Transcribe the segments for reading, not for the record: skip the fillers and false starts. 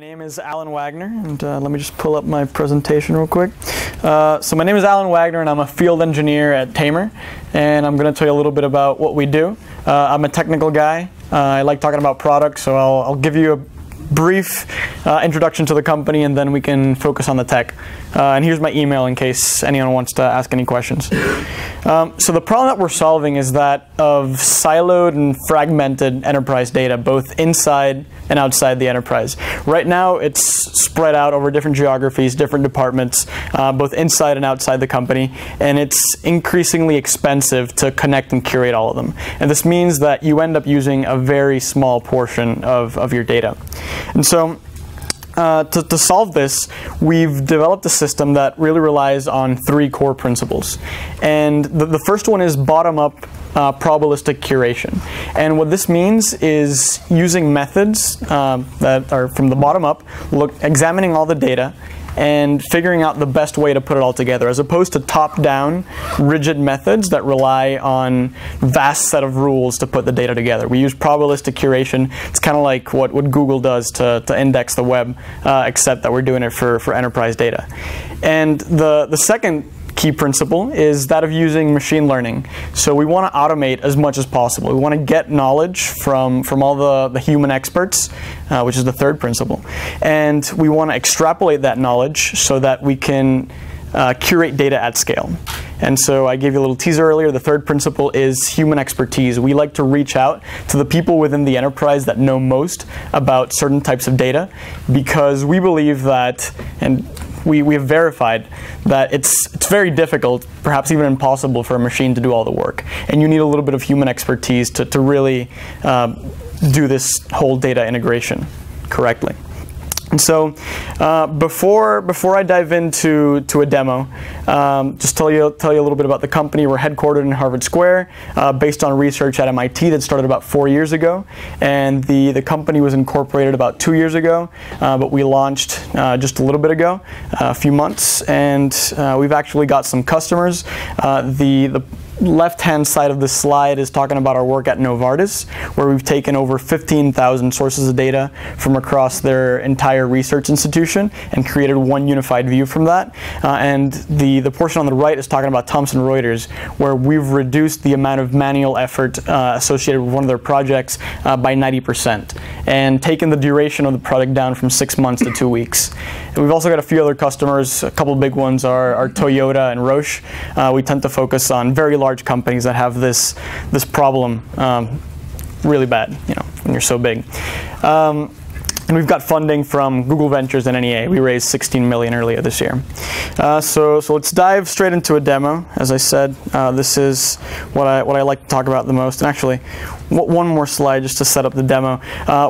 name is Alan Wagner, and let me just pull up my presentation real quick. So my name is Alan Wagner, and I'm a field engineer at Tamr, and I'm going to tell you a little bit about what we do. I'm a technical guy. I like talking about products, so I'll give you a brief introduction to the company, and then we can focus on the tech. And here's my email in case anyone wants to ask any questions. So the problem that we're solving is that of siloed and fragmented enterprise data, both inside and outside the enterprise. Right now, it's spread out over different geographies, different departments, both inside and outside the company, and it's increasingly expensive to connect and curate all of them. And this means that you end up using a very small portion of your data. And so to solve this, we've developed a system that really relies on three core principles. And the first one is bottom-up probabilistic curation. And what this means is using methods that are from the bottom up, examining all the data, and figuring out the best way to put it all together, as opposed to top-down, rigid methods that rely on vast set of rules to put the data together. We use probabilistic curation. It's kind of like what Google does to index the web, except that we're doing it for enterprise data. And the second key principle is that of using machine learning. So we want to automate as much as possible. We want to get knowledge from all the human experts, which is the third principle. And we want to extrapolate that knowledge so that we can curate data at scale. And so I gave you a little teaser earlier. The third principle is human expertise. We like to reach out to the people within the enterprise that know most about certain types of data, because we believe that, and we have verified that it's very difficult, perhaps even impossible, for a machine to do all the work. And you need a little bit of human expertise to really do this whole data integration correctly. And so before I dive into a demo, just tell you a little bit about the company. We're headquartered in Harvard Square, based on research at MIT that started about 4 years ago. And the company was incorporated about 2 years ago, but we launched just a little bit ago, a few months. And we've actually got some customers. The left-hand side of this slide is talking about our work at Novartis, where we've taken over 15,000 sources of data from across their entire research institution and created one unified view from that. And the portion on the right is talking about Thomson Reuters, where we've reduced the amount of manual effort associated with one of their projects by 90%, and taken the duration of the product down from 6 months to 2 weeks. And we've also got a few other customers. A couple big ones are Toyota and Roche. We tend to focus on very large companies that have this problem really bad, when you're so big. And we've got funding from Google Ventures and NEA. We raised $16 million earlier this year. So let's dive straight into a demo. As I said, this is what I like to talk about the most. And actually, one more slide just to set up the demo.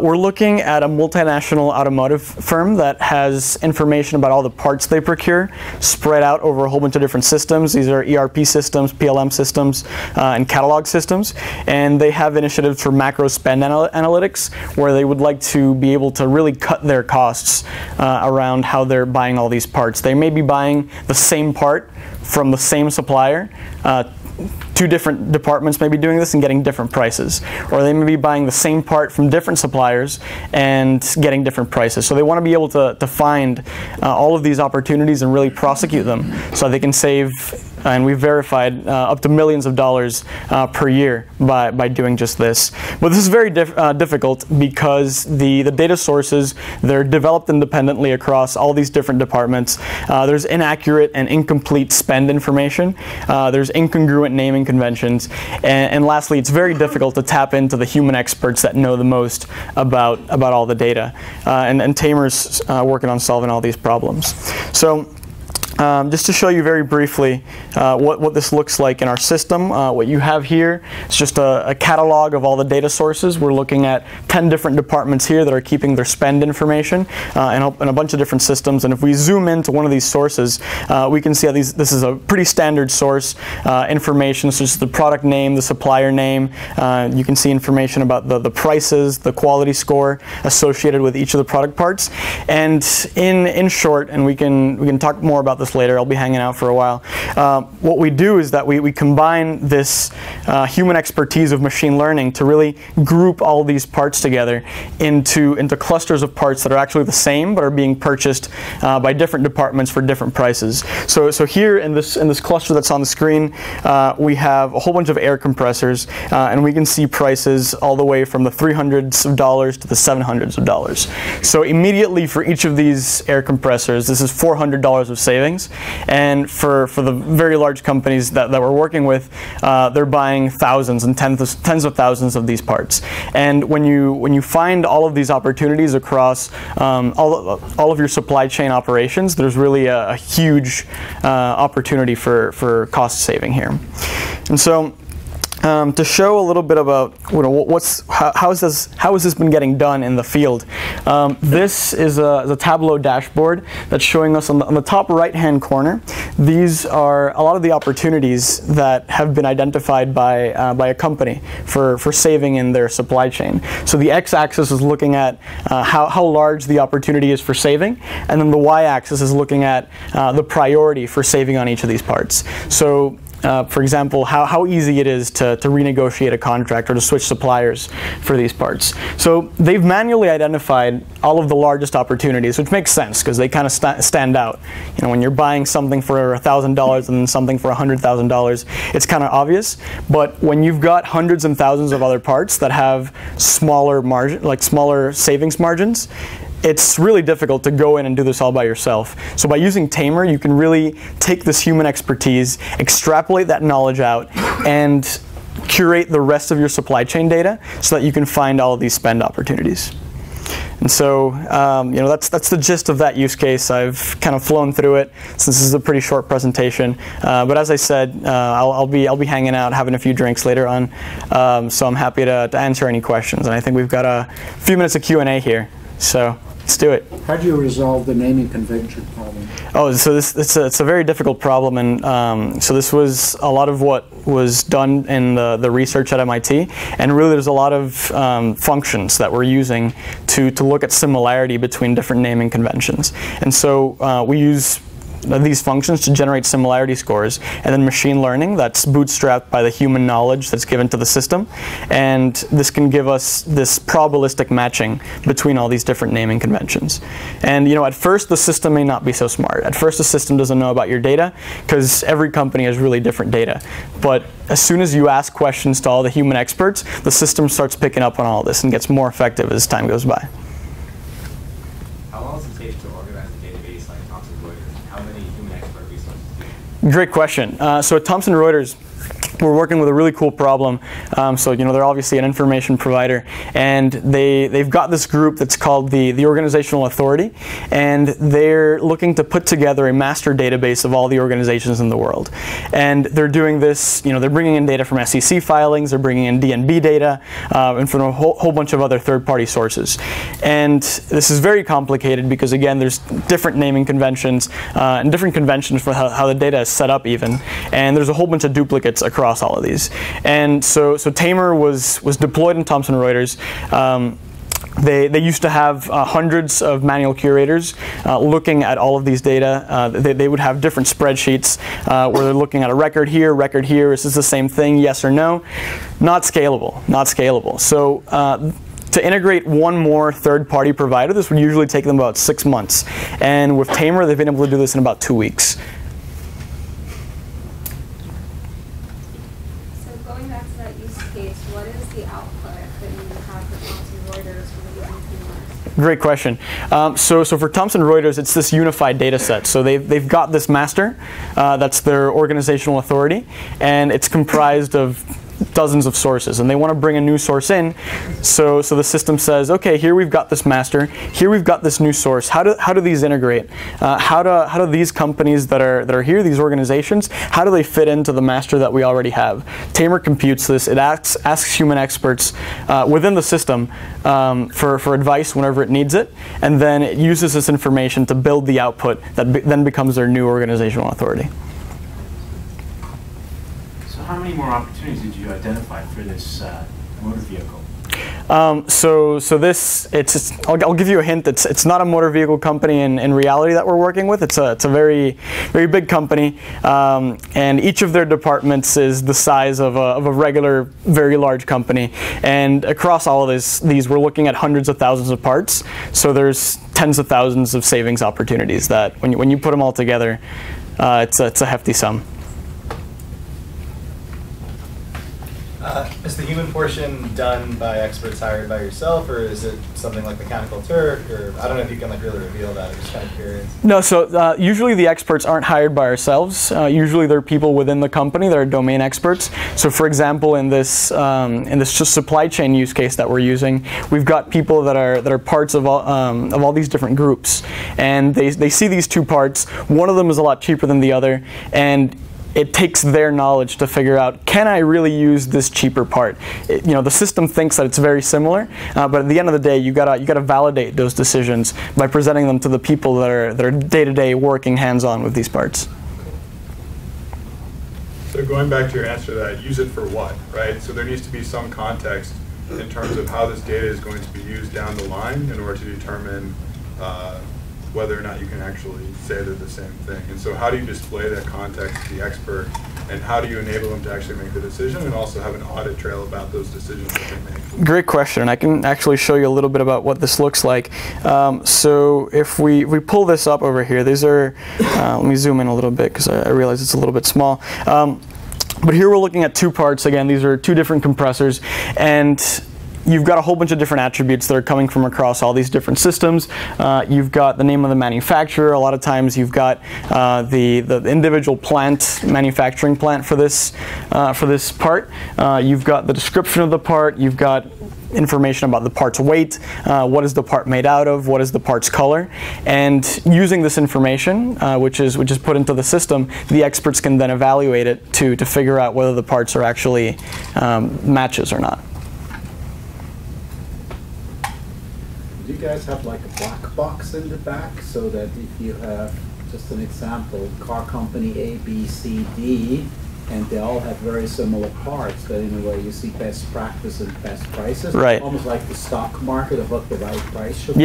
We're looking at a multinational automotive firm that has information about all the parts they procure spread out over a whole bunch of different systems. These are ERP systems, PLM systems, and catalog systems. And they have initiatives for macro spend analytics, where they would like to be able to really cut their costs around how they're buying all these parts. They may be buying the same part from the same supplier. Two different departments may be doing this and getting different prices. Or they may be buying the same part from different suppliers and getting different prices. So they want to be able to find all of these opportunities and really prosecute them so they can save, and we've verified, up to millions of dollars per year by doing just this. But this is very difficult because the data sources, they're developed independently across all these different departments. There's inaccurate and incomplete spend information. There's incongruent naming conventions. And lastly, it's very difficult to tap into the human experts that know the most about all the data. And Tamr's working on solving all these problems. So just to show you very briefly what this looks like in our system, what you have here is just a catalog of all the data sources. We're looking at 10 different departments here that are keeping their spend information in a bunch of different systems. And if we zoom into one of these sources, we can see how this is a pretty standard source information. So just the product name, the supplier name. You can see information about the prices, the quality score associated with each of the product parts. And in short, and we can talk more about this this later. I'll be hanging out for a while. What we do is that we combine this human expertise of machine learning to really group all these parts together into clusters of parts that are actually the same but are being purchased by different departments for different prices. So here in this cluster that's on the screen, we have a whole bunch of air compressors, and we can see prices all the way from the $300s of dollars to the $700s of dollars. So immediately for each of these air compressors, this is $400 of savings, and for the very large companies that we're working with, they're buying thousands and tens of thousands of these parts. And when you find all of these opportunities across all of your supply chain operations, there's really a huge opportunity for cost saving here. And so to show a little bit about how has this been getting done in the field, this is a Tableau dashboard that's showing us on the top right-hand corner. These are a lot of the opportunities that have been identified by a company for saving in their supply chain. So the x-axis is looking at how large the opportunity is for saving, and then the y-axis is looking at the priority for saving on each of these parts. So for example, how easy it is to renegotiate a contract or to switch suppliers for these parts. So they've manually identified all of the largest opportunities, which makes sense because they kind of stand out. You know, when you're buying something for $1,000 and then something for $100,000, it's kind of obvious. But when you've got hundreds and thousands of other parts that have smaller savings margins, it's really difficult to go in and do this all by yourself. So by using Tamr, you can really take this human expertise, extrapolate that knowledge out, and curate the rest of your supply chain data so that you can find all of these spend opportunities. And so, that's the gist of that use case. I've kind of flown through it since this is a pretty short presentation. But as I said, I'll be hanging out, having a few drinks later on. So I'm happy to answer any questions. And I think we've got a few minutes of Q&A here. So let's do it. How do you resolve the naming convention problem? Oh, so it's a very difficult problem, and so this was a lot of what was done in the research at MIT, and really there's a lot of functions that we're using to look at similarity between different naming conventions. And so we use these functions to generate similarity scores, and then machine learning that's bootstrapped by the human knowledge that's given to the system, and this can give us this probabilistic matching between all these different naming conventions. And at first the system may not be so smart. At first the system doesn't know about your data because every company has really different data. But as soon as you ask questions to all the human experts, the system starts picking up on all this and gets more effective as time goes by. How long does it take to organize a database like Thomson Reuters? How many human expert resources do you need? Great question. So at Thomson Reuters, we're working with a really cool problem. So they're obviously an information provider, and they've got this group that's called the Organizational Authority, and they're looking to put together a master database of all the organizations in the world. And they're doing this, they're bringing in data from SEC filings, they're bringing in DNB data, and from a whole bunch of other third-party sources. And this is very complicated because, again, there's different naming conventions and different conventions for how the data is set up even, and there's a whole bunch of duplicates across all of these. And so Tamr was deployed in Thomson Reuters. They used to have hundreds of manual curators looking at all of these data. They would have different spreadsheets where they're looking at a record here, is this the same thing, yes or no? Not scalable, not scalable. So to integrate one more third-party provider, this would usually take them about 6 months. And with Tamr, they've been able to do this in about 2 weeks. Great question. So for Thomson Reuters, it's this unified data set. So they've got this master, that's their organizational authority, and it's comprised of dozens of sources, and they want to bring a new source in. So the system says, okay, here we've got this master, here we've got this new source. How do these integrate? How do these companies that are here, these organizations, how do they fit into the master that we already have? Tamr computes this. It asks human experts within the system for advice whenever it needs it, and then it uses this information to build the output that then becomes their new organizational authority. How many more opportunities did you identify for this motor vehicle? So this, I'll give you a hint. It's not a motor vehicle company in reality that we're working with. It's a very big company, and each of their departments is the size of a regular, very large company. And across all of these, we're looking at hundreds of thousands of parts. So there's tens of thousands of savings opportunities that when you put them all together, it's a hefty sum. Is the human portion done by experts hired by yourself, or is it something like Mechanical Turk? Or I don't know if you can really reveal that. I'm just kind of curious. No, so usually the experts aren't hired by ourselves. Usually they're people within the company that are domain experts. So for example, in this just supply chain use case that we're using, we've got people that are parts of all these different groups, and they see these two parts. One of them is a lot cheaper than the other, and it takes their knowledge to figure out, can I really use this cheaper part? The system thinks that it's very similar, but at the end of the day, you gotta validate those decisions by presenting them to the people that are day-to-day working hands-on with these parts. So going back to your answer to that, use it for what, right? So there needs to be some context in terms of how this data is going to be used down the line in order to determine whether or not you can actually say they're the same thing. And so how do you display that context to the expert, and how do you enable them to actually make the decision and also have an audit trail about those decisions that they make? Great question, and I can actually show you a little bit about what this looks like. So if we pull this up over here, these are, let me zoom in a little bit because I realize it's a little bit small. But here we're looking at two parts. Again, these are two different compressors, and you've got a whole bunch of different attributes that are coming from across all these different systems. You've got the name of the manufacturer. A lot of times you've got the individual plant, manufacturing plant for this part. You've got the description of the part. You've got information about the part's weight, what is the part made out of, what is the part's color, and using this information, which is put into the system, the experts can then evaluate it to figure out whether the parts are actually matches or not. Do you guys have like a black box in the back so that if you have, just an example, car company A, B, C, D, and they all have very similar parts, that in a way you see best practice and best prices? Right. Almost like the stock market of what the right price should be?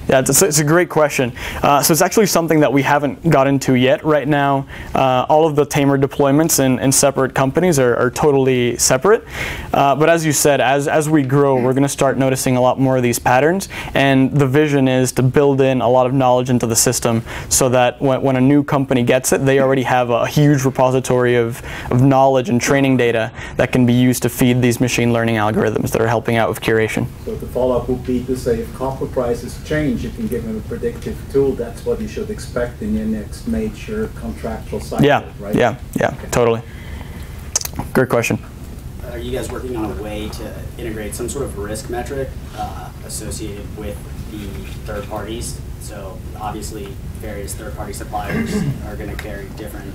Yeah, it's a great question. So it's actually something that we haven't got into yet. Right now, all of the Tamr deployments in separate companies are totally separate. But as you said, as we grow, we're going to start noticing a lot more of these patterns. And the vision is to build in a lot of knowledge into the system so that when a new company gets it, they already have a huge repository of knowledge and training data that can be used to feed these machine learning algorithms that are helping out with curation. So the follow-up would be to say if copper prices change, you can give them a predictive tool. That's what you should expect in your next major contractual cycle, right? Yeah, okay. Totally. Great question. Are you guys working on a way to integrate some sort of risk metric associated with the third parties? So obviously various third-party suppliers are going to carry different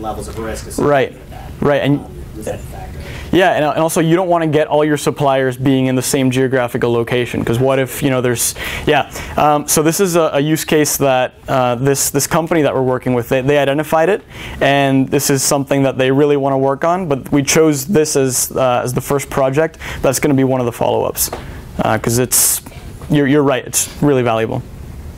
levels of risk associated with that. Right. And is that a factor? Yeah, and also you don't want to get all your suppliers being in the same geographical location, because what if there's so this is a use case that this company that we're working with, they identified it, and this is something that they really want to work on, but we chose this as the first project. That's going to be one of the follow-ups, because you're right, it's really valuable.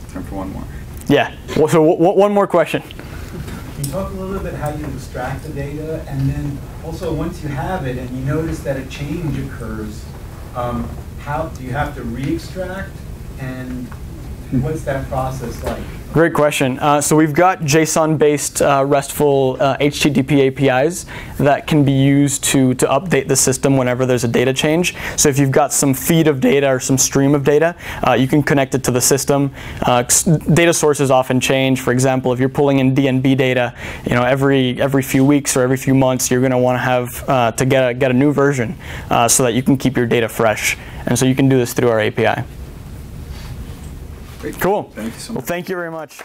Time for one more. Yeah, so one more question. Can you talk a little bit how you extract the data, and then also once you have it and you notice that a change occurs, how do you have to re-extract, and what's that process like? Great question. So we've got JSON-based RESTful HTTP APIs that can be used to update the system whenever there's a data change. So if you've got some feed of data or some stream of data, you can connect it to the system. Data sources often change. For example, if you're pulling in DNB data, every few weeks or every few months, you're going to want to have to get a new version so that you can keep your data fresh. And so you can do this through our API. Great. Cool. Thank you so much. Well, thank you very much.